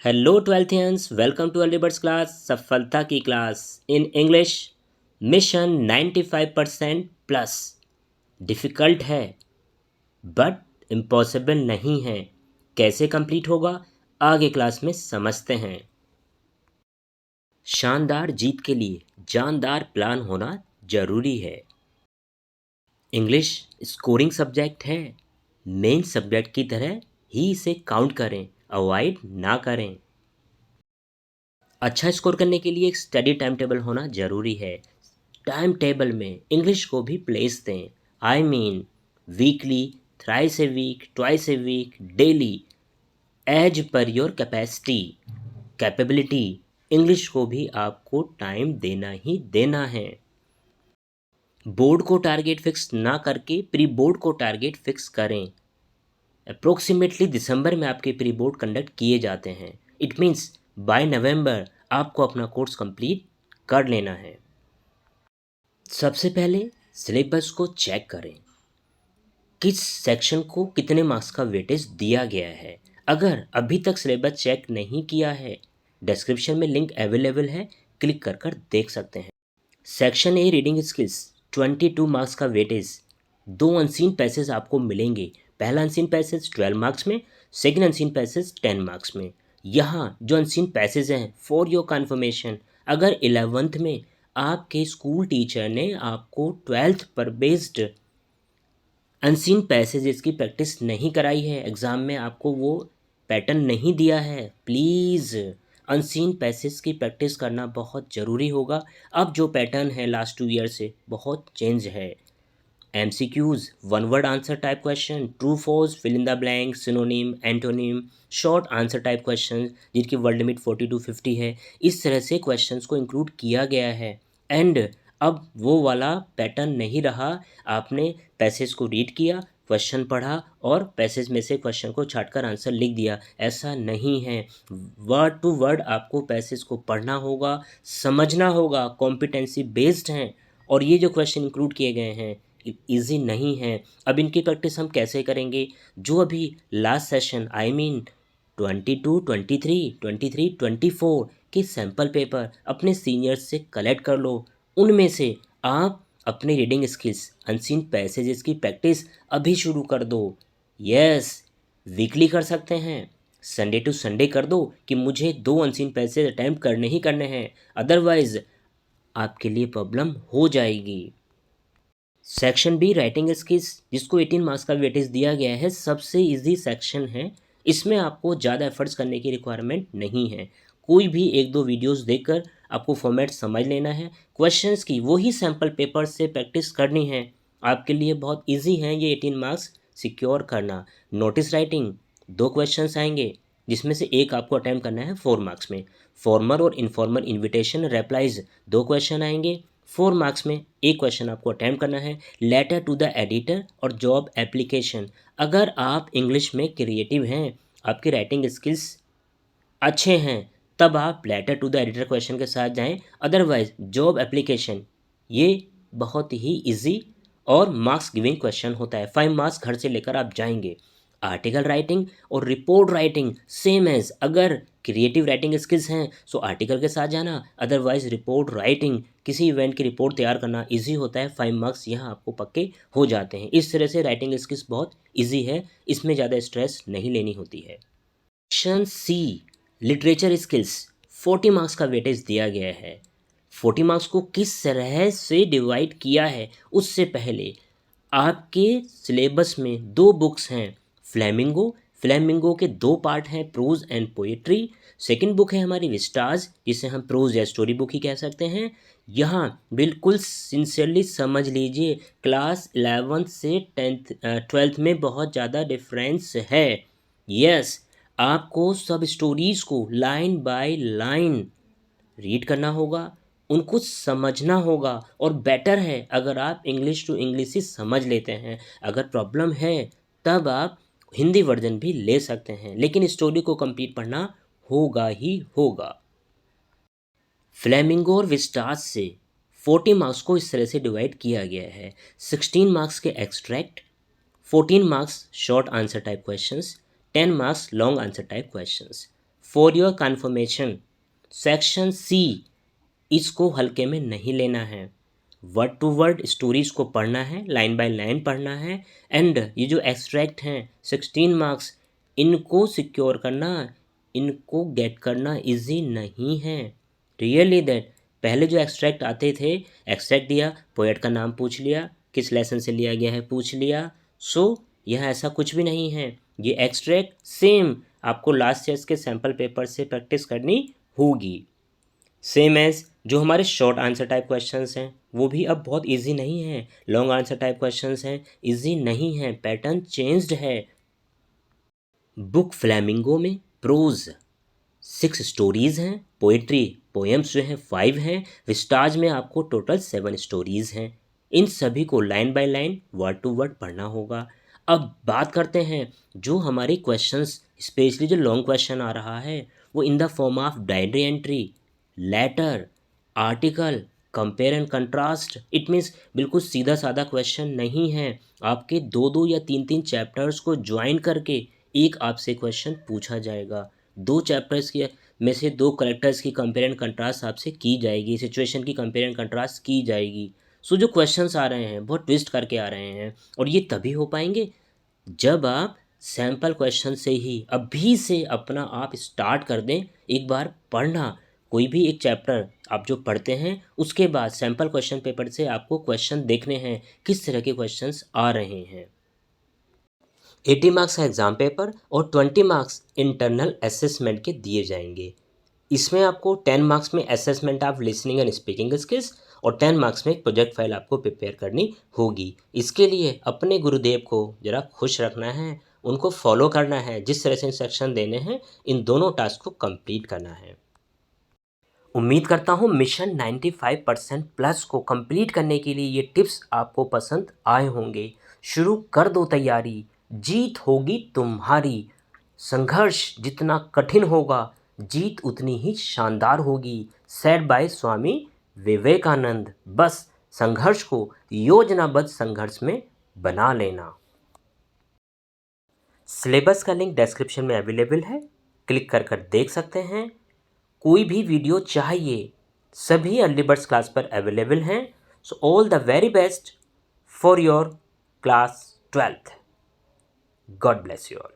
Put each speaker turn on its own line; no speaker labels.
Hello twelfthians, welcome to early birds class. सफलता की class in English mission 95% plus. Difficult है but impossible नहीं है। कैसे कंप्लीट होगा आगे क्लास में समझते हैं। शानदार जीत के लिए जानदार प्लान होना जरूरी है। इंग्लिश स्कोरिंग सब्जेक्ट है। मेन सब्जेक्ट की तरह ही इसे काउंट करें, अवॉइड ना करें। अच्छा स्कोर करने के लिए एक स्टडी टाइम टेबल होना ज़रूरी है। टाइम टेबल में इंग्लिश को भी प्लेस दें। I mean weekly, thrice a week, twice a week, daily, as per your capacity capability. English को भी आपको टाइम देना ही देना है। बोर्ड को टारगेट फिक्स ना करके प्री बोर्ड को टारगेट फिक्स करें। अप्रोक्सीमेटली दिसंबर में आपके प्री बोर्ड कंडक्ट किए जाते हैं। इट मीन्स बाय नवंबर आपको अपना कोर्स कंप्लीट कर लेना है। सबसे पहले सिलेबस को चेक करें, किस सेक्शन को कितने मार्क्स का वेटेज दिया गया है। अगर अभी तक सिलेबस चेक नहीं किया है, डिस्क्रिप्शन में लिंक अवेलेबल है, क्लिक कर कर देख सकते हैं। Section A reading skills 22 marks का वेटेज। दो अनसीन पैसेज आपको मिलेंगे। पहला अनसीन पैसेज 12 मार्क्स में, सेकंड अनसीन पैसेज 10 मार्क्स में। यहाँ जो अनसीन पैसेज हैं, फॉर योर कन्फर्मेशन, अगर 11th में आपके स्कूल टीचर ने आपको 12th पर बेस्ड अनसीन पैसेजेस की प्रैक्टिस नहीं कराई है, एग्ज़ाम में आपको वो पैटर्न नहीं दिया है, प्लीज़ अनसीन पैसेज की प्रैक्टिस करना बहुत ज़रूरी होगा। अब जो पैटर्न है लास्ट 2 ईयर से बहुत चेंज है। MCQs, one word answer type question, true false, fill in the blank, synonym, antonym, short answer type question जिनकी वर्ड लिमिट 40 to 50 है। इस तरह से क्वेश्चंस को इंक्लूड किया गया है। एंड अब वो वाला पैटर्न नहीं रहा। आपने पैसेज को रीड किया, क्वेश्चन पढ़ा और पैसेज में से क्वेश्चन को छांटकर आंसर लिख दिया, ऐसा नहीं है। वर्ड टू वर्ड आपको पैसेज को पढ़ना होगा, समझना होगा, कॉम्पिटेंसी बेस्ड हैं। और ये जो क्वेश्चन इंक्लूड किए गए हैं ईजी नहीं है। अब इनकी प्रैक्टिस हम कैसे करेंगे? जो अभी लास्ट सेशन आई मीन 22, 23, 24 के सैम्पल पेपर अपने सीनियर्स से कलेक्ट कर लो। उनमें से आप अपने रीडिंग स्किल्स, अनसीन पैसेजेस की प्रैक्टिस अभी शुरू कर दो। यस, वीकली कर सकते हैं, संडे टू संडे कर दो कि मुझे 2 अनसीन पैसेज अटैम्प्ट करने ही करने हैं, अदरवाइज आपके लिए प्रॉब्लम हो जाएगी। सेक्शन बी राइटिंग स्किल्स, जिसको 18 मार्क्स का वेटेज दिया गया है, सबसे इजी सेक्शन है। इसमें आपको ज़्यादा एफर्ट्स करने की रिक्वायरमेंट नहीं है। कोई भी एक दो वीडियोस देखकर आपको फॉर्मेट समझ लेना है। क्वेश्चंस की वही सैम्पल पेपर से प्रैक्टिस करनी है। आपके लिए बहुत इजी है ये 18 मार्क्स सिक्योर करना। नोटिस राइटिंग 2 क्वेश्चंस आएंगे, जिसमें से एक आपको अटैम्प्ट करना है 4 मार्क्स में। फॉर्मल और इनफॉर्मल इन्विटेशन रिप्लाइज 2 क्वेश्चन आएंगे, 4 मार्क्स में। एक क्वेश्चन आपको अटैम्प्ट करना है। लेटर टू द एडिटर और जॉब एप्लीकेशन, अगर आप इंग्लिश में क्रिएटिव हैं, आपकी राइटिंग स्किल्स अच्छे हैं, तब आप letter to the editor question के साथ जाएं। अदरवाइज जॉब एप्लीकेशन ये बहुत ही इजी और मार्क्स गिविंग क्वेश्चन होता है। 5 मार्क्स घर से लेकर आप जाएंगे। आर्टिकल राइटिंग और रिपोर्ट राइटिंग सेम एज, अगर क्रिएटिव राइटिंग स्किल्स हैं सो आर्टिकल के साथ जाना, अदरवाइज रिपोर्ट राइटिंग, किसी इवेंट की रिपोर्ट तैयार करना इजी होता है। 5 मार्क्स यहाँ आपको पक्के हो जाते हैं। इस तरह से राइटिंग स्किल्स बहुत इजी है, इसमें ज़्यादा स्ट्रेस नहीं लेनी होती है। Section C literature skills 40 marks का वेटेज दिया गया है। 40 मार्क्स को किस तरह से डिवाइड किया है, उससे पहले आपके सिलेबस में 2 बुक्स हैं। फ्लेमिंगो, फ्लेमिंगो के 2 पार्ट हैं, prose and poetry. Second book है हमारी विस्टाज, जिसे हम प्रोज या स्टोरी बुक ही कह सकते हैं। यहाँ बिल्कुल सिंसियरली समझ लीजिए, क्लास 11th से 12th में बहुत ज़्यादा डिफरेंस है। यस, आपको सब स्टोरीज़ को लाइन बाय लाइन रीड करना होगा, उनको समझना होगा। और बेटर है अगर आप इंग्लिश टू इंग्लिश ही समझ लेते हैं। अगर प्रॉब्लम है तब आप हिंदी वर्जन भी ले सकते हैं, लेकिन स्टोरी को कंप्लीट पढ़ना होगा ही होगा। फ्लेमिंगो और विस्टास से 40 मार्क्स को इस तरह से डिवाइड किया गया है। 16 मार्क्स के extract, 14 marks short answer type questions, 10 marks long answer type questions. For your confirmation, section C इसको हल्के में नहीं लेना है। वर्ड टू वर्ड स्टोरीज को पढ़ना है, लाइन बाय लाइन पढ़ना है। एंड ये जो एक्सट्रैक्ट हैं 16 मार्क्स, इनको सिक्योर करना, इनको गेट करना इजी नहीं है। रियली दैट पहले जो एक्सट्रैक्ट आते थे, एक्सट्रैक्ट दिया, पोएट का नाम पूछ लिया, किस लेसन से लिया गया है पूछ लिया। सो यह ऐसा कुछ भी नहीं है। ये एक्सट्रैक्ट सेम आपको लास्ट ईयर्स के सैम्पल पेपर से प्रैक्टिस करनी होगी। सेम एज जो हमारे शॉर्ट आंसर टाइप क्वेश्चंस हैं वो भी अब बहुत इजी नहीं है। लॉन्ग आंसर टाइप क्वेश्चंस हैं, इजी नहीं है, पैटर्न चेंज्ड है। बुक फ्लैमिंगो में प्रोज 6 स्टोरीज़ हैं, पोइट्री पोएम्स जो हैं 5 हैं, विस्टाज में आपको टोटल 7 स्टोरीज़ हैं। इन सभी को line by line word to word पढ़ना होगा। अब बात करते हैं जो हमारे क्वेश्चंस, स्पेशली जो लॉन्ग क्वेश्चन आ रहा है वो in the form of diary entry, letter, article, compare and contrast. It means बिल्कुल सीधा साधा क्वेश्चन नहीं है। आपके 2-2 या 3-3 चैप्टर्स को ज्वाइन करके एक आपसे क्वेश्चन पूछा जाएगा। 2 चैप्टर्स के में से 2 करेक्टर्स की कंपेयर एंड कंट्रास्ट आपसे की जाएगी, सिचुएशन की कंपेयर एंड कंट्रास्ट की जाएगी। सो जो क्वेश्चंस आ रहे हैं बहुत ट्विस्ट करके आ रहे हैं, और ये तभी हो पाएंगे जब आप सैम्पल क्वेश्चन से ही अभी से अपना आप स्टार्ट कर दें। एक बार पढ़ना, कोई भी एक चैप्टर आप जो पढ़ते हैं उसके बाद सैम्पल क्वेश्चन पेपर से आपको क्वेश्चन देखने हैं किस तरह के क्वेश्चंस आ रहे हैं। 80 मार्क्स का एग्ज़ाम पेपर और 20 मार्क्स इंटरनल असेसमेंट के दिए जाएंगे। इसमें आपको 10 मार्क्स में assessment of listening and speaking skills और 10 मार्क्स में एक प्रोजेक्ट फाइल आपको प्रिपेयर करनी होगी। इसके लिए अपने गुरुदेव को ज़रा खुश रखना है, उनको फॉलो करना है, जिस तरह से इंस्ट्रक्शन देने हैं इन दोनों टास्क को कंप्लीट करना है। उम्मीद करता हूँ मिशन 95% प्लस को कंप्लीट करने के लिए ये टिप्स आपको पसंद आए होंगे। शुरू कर दो तैयारी, जीत होगी तुम्हारी। संघर्ष जितना कठिन होगा जीत उतनी ही शानदार होगी। Said bye Swami Vivekananda. बस संघर्ष को योजनाबद्ध संघर्ष में बना लेना। सिलेबस का लिंक डिस्क्रिप्शन में अवेलेबल है, क्लिक कर देख सकते हैं। कोई भी वीडियो चाहिए सभी अर्ली बर्ड्स क्लास पर अवेलेबल हैं। So all the very best for your class 12th। God bless you all.